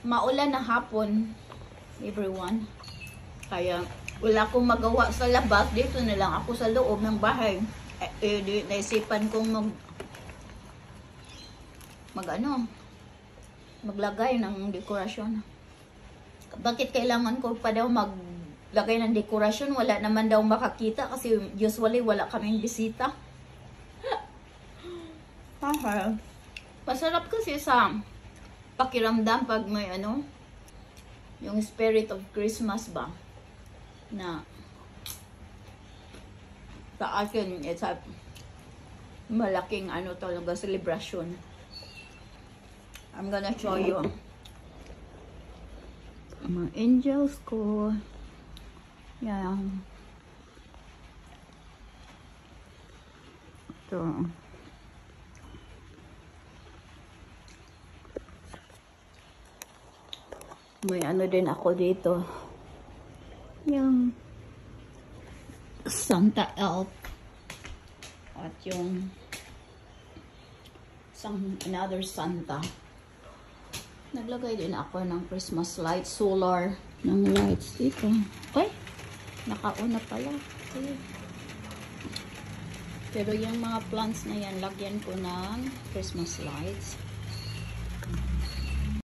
maulan na hapon, everyone. Kaya wala akong magawa sa labas. Dito na lang ako sa loob ng bahay. Naisipan kong maglagay ng dekorasyon. Bakit kailangan ko pa daw maglagay ng dekorasyon? Wala naman daw makakita kasi usually wala kaming bisita. Masarap kasi sa pakiramdam pag may yung spirit of Christmas ba, na sa akin it's a malaking talaga celebration. I'm gonna show you mga angels ko. Yan. Ito. May din ako dito. Yung Santa Elf. At yung another Santa. Naglagay din ako ng Christmas lights, solar ng lights dito. Okay? Nakauna pala. Okay. Pero yung mga plants na yan, lagyan ko ng Christmas lights.